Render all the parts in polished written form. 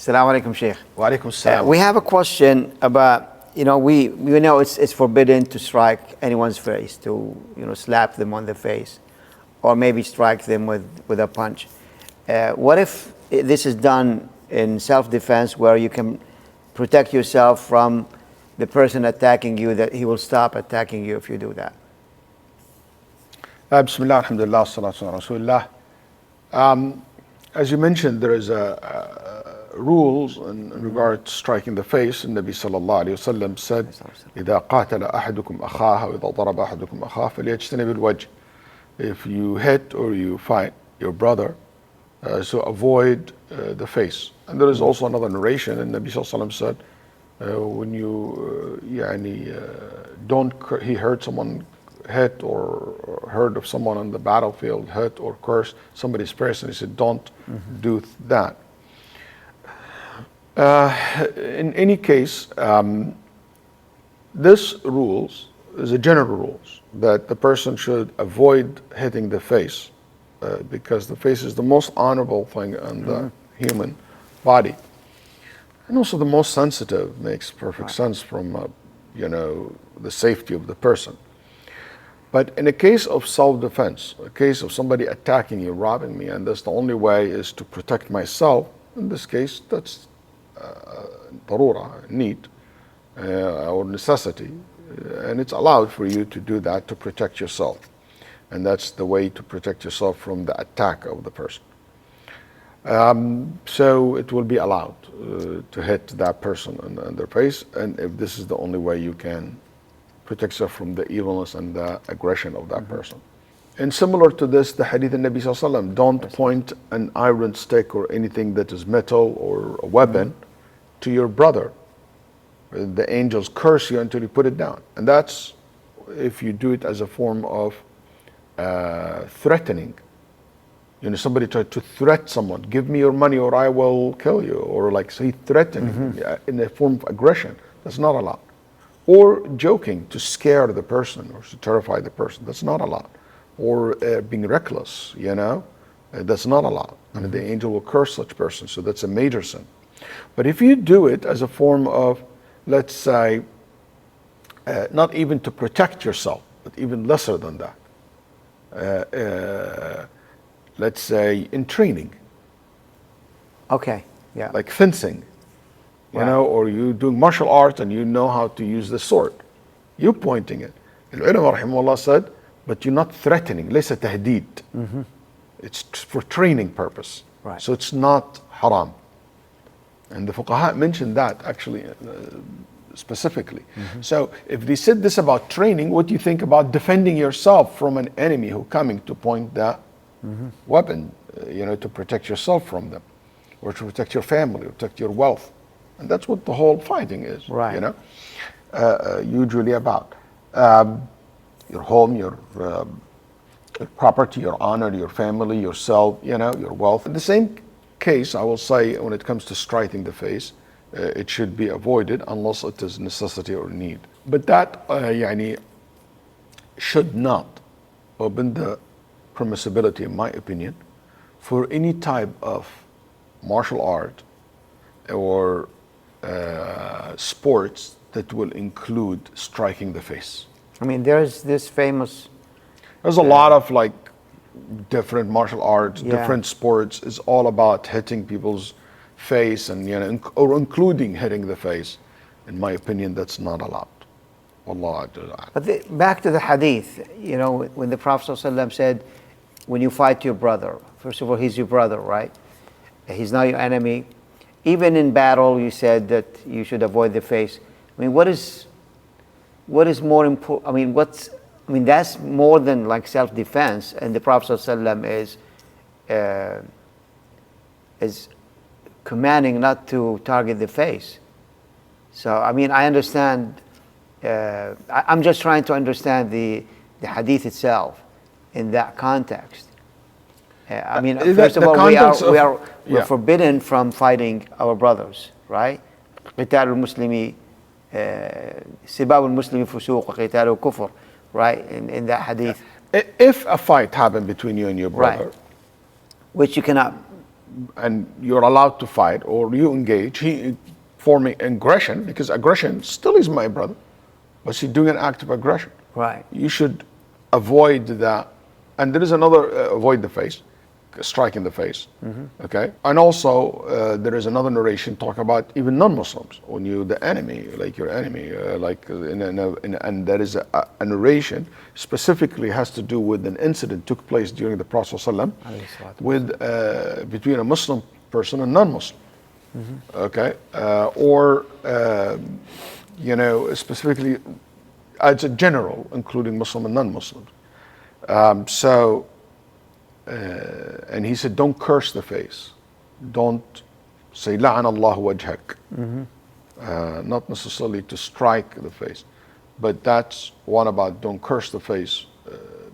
Assalamu alaikum, Sheikh. Wa alaikum assalam. We have a question about, we know it's forbidden to strike anyone's face, to, slap them on the face, or maybe strike them with a punch. What if this is done in self-defense, where you can protect yourself from the person attacking you, that he will stop attacking you if you do that? Bismillah, alhamdulillah, salatu ala rasulillah. As you mentioned, there is rules in regard to striking the face. And Nabi sallallahu alayhi wa sallam said, إِذَا قَاتَلَ أَحَدُكُمْ أَخَاهَ وَإِذَا ضَرَبَ أَحَدُكُمْ أَخَاهَ فَلْيَجْتَنِبِ الْوَجْهِ. If you hit or you fight your brother, so avoid the face. And there is also another narration, and Nabi sallallahu alayhi wa sallam said, when you he heard someone hit or heard of someone on the battlefield hit or curse somebody's person, he said, don't do that. In any case, this rules is a general rules that the person should avoid hitting the face, because the face is the most honorable thing on the human body, and also the most sensitive. Makes perfect sense from the safety of the person. But in a case of self-defense, a case of somebody attacking you, robbing me, and that's the only way is to protect myself, in this case, that's darura, need, or necessity, and it's allowed for you to do that to protect yourself. And that's the way to protect yourself from the attack of the person. So it will be allowed to hit that person in their face, and if this is the only way you can protect yourself from the evilness and the aggression of that person. And similar to this, the hadith of Nabi sallallahu alaihi wasallam, don't point an iron stick or anything that is metal or a weapon to your brother. The angels curse you until you put it down. And that's if you do it as a form of threatening. Somebody tried to threat someone, give me your money or I will kill you, or like say threatening in a form of aggression. That's not allowed. Or joking to scare the person or to terrify the person. That's not allowed. Or being reckless, that's not allowed. And the angel will curse such person, so that's a major sin. But if you do it as a form of, let's say, not even to protect yourself, but even lesser than that, let's say in training. Okay, yeah. Like fencing, or you doing martial arts and you know how to use the sword. You're pointing it. And ulama rahimahullah said, but you're not threatening. Laysa tahdeed. It's for training purpose. Right. So it's not haram. And the fuqaha mentioned that actually specifically. So if they said this about training, what do you think about defending yourself from an enemy who coming to point that weapon, to protect yourself from them, or to protect your family, or protect your wealth? And that's what the whole fighting is, right. Usually about your home, your property, your honor, your family, yourself, your wealth. In the same case, I will say, when it comes to striking the face, it should be avoided unless it is necessity or need. But that should not open the permissibility, in my opinion, for any type of martial art or sports that will include striking the face. I mean, there's this famous... There's a lot of different martial arts, different sports. It's all about hitting people's face and or including hitting the face. In my opinion, that's not allowed. Wallah. But back to the hadith, when the Prophet ﷺ said, when you fight your brother, first of all, he's your brother, right? He's not your enemy. Even in battle, you said that you should avoid the face. I mean, what is more important? That's more than like self-defense. And the Prophet ﷺ is commanding not to target the face. So, I understand. I'm just trying to understand the hadith itself in that context. First of all, we're forbidden from fighting our brothers, right? قتال المسلم سباب المسلم فسوق وقتاله كفر, right? In that hadith. If a fight happened between you and your brother, right, which you cannot and you're allowed to fight or you engage, he forming aggression, because aggression still is my brother, but he's doing an act of aggression. Right. You should avoid that. And there is another, avoid the face, strike in the face. Okay. And also, there is another narration talk about even non-Muslims. When you, the enemy, like your enemy, and there is a narration specifically has to do with an incident took place during the Prophet ﷺ with between a Muslim person and non-Muslim. Okay. Specifically, as a general, including Muslim and non-Muslims. And he said, don't curse the face. Don't say, لَعَنَ اللَّهُ وَجْهَكَ. Not necessarily to strike the face. But that's one about don't curse the face,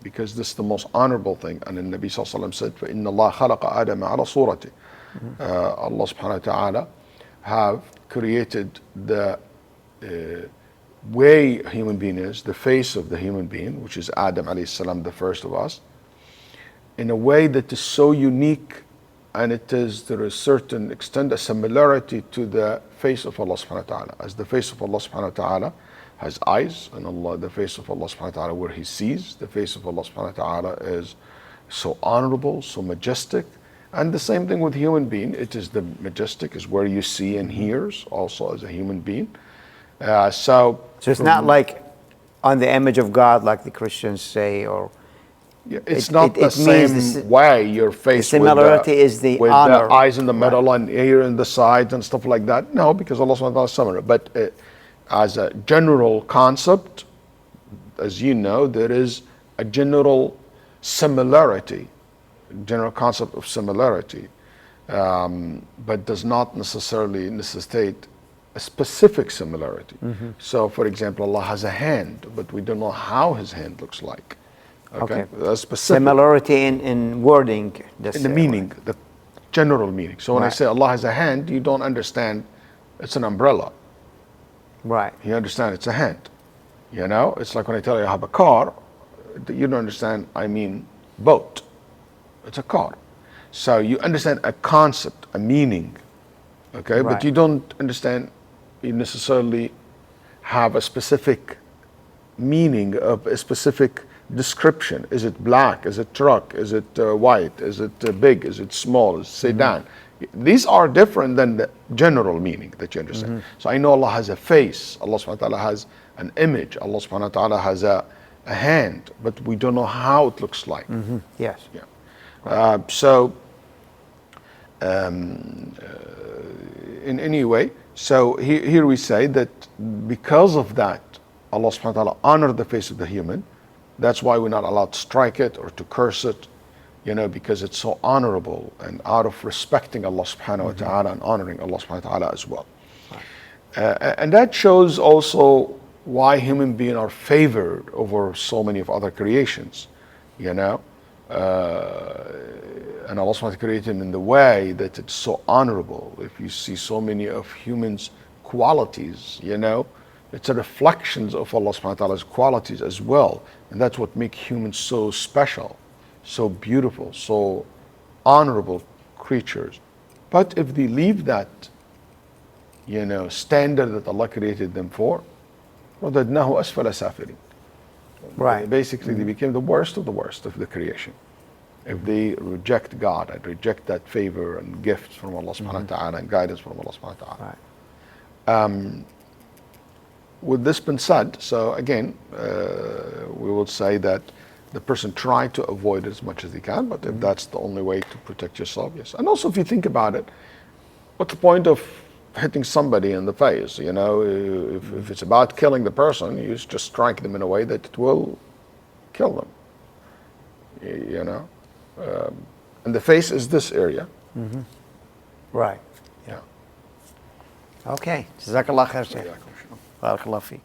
because this is the most honorable thing. And the Nabi ﷺ said, فَإِنَّ اللَّهَ خَلَقَ آدَمَ عَلَى صُورَتِهِ. Allah subhanahu wa ta'ala have created the way a human being is, the face of the human being, which is Adam alayhi salam, the first of us, in a way that is so unique, and there is certain extent a similarity to the face of Allah subhanahu wa ta'ala. As the face of Allah subhanahu wa ta'ala has eyes, and the face of Allah subhanahu wa ta'ala where He sees, the face of Allah subhanahu wa ta'ala is so honorable, so majestic. And the same thing with human being, it is the majestic is where you see and hears also as a human being. So it's not like on the image of God, like the Christians say, or it's not the same way your face. The similarity is the with honor. The eyes in the middle and ear in the sides and stuff like that. No, because Allah subhanahu wa ta'ala is similar. But as a general concept, as you know, there is a general similarity, general concept of similarity, but does not necessarily necessitate a specific similarity. So, for example, Allah has a hand, but we don't know how His hand looks like. Okay. That's specific. Similarity in wording. In the meaning, the general meaning. So when I say Allah has a hand, you don't understand it's an umbrella. Right. You understand it's a hand. You know, it's like when I tell you I have a car, you don't understand I mean boat. It's a car. So you understand a concept, a meaning. Okay, but you don't understand, you necessarily have a specific meaning of a specific description. Is it black? Is it truck? Is it white? Is it big? Is it small? Is it sedan? These are different than the general meaning that you understand. So I know Allah has a face. Allah subhanahu wa ta'ala has an image. Allah subhanahu wa ta'ala has a hand, but we don't know how it looks like. Yes. Yeah. In any way, so here we say that because of that, Allah subhanahu wa ta'ala honored the face of the human. That's why we're not allowed to strike it or to curse it, you know, because it's so honorable and out of respecting Allah subhanahu wa ta'ala and honoring Allah subhanahu wa ta'ala as well. And that shows also why human beings are favored over so many of other creations, you know. And Allah subhanahu wa ta'ala created him in the way that it's so honorable. If you see so many of humans' qualities, you know, it's a reflection of Allah subhanahu wa ta'ala's qualities as well. And that's what makes humans so special, so beautiful, so honorable creatures. But if they leave that, you know, standard that Allah created them for, وَضَدْنَاهُ أَسْفَلَ سَافِلِينَ. Right. Basically, they became the worst of the creation. If they reject God and reject that favor and gifts from Allah subhanahu wa ta'ala and guidance from Allah subhanahu wa ta'ala. Right. With this been said, so again, we will say that the person try to avoid it as much as he can, but if that's the only way to protect yourself, yes. And also if you think about it, what's the point of hitting somebody in the face? You know, if it's about killing the person, you just strike them in a way that it will kill them. You know? And the face is this area. Right. Yeah. Okay. Jazakallah khair, Shaykh. Barakallah feek.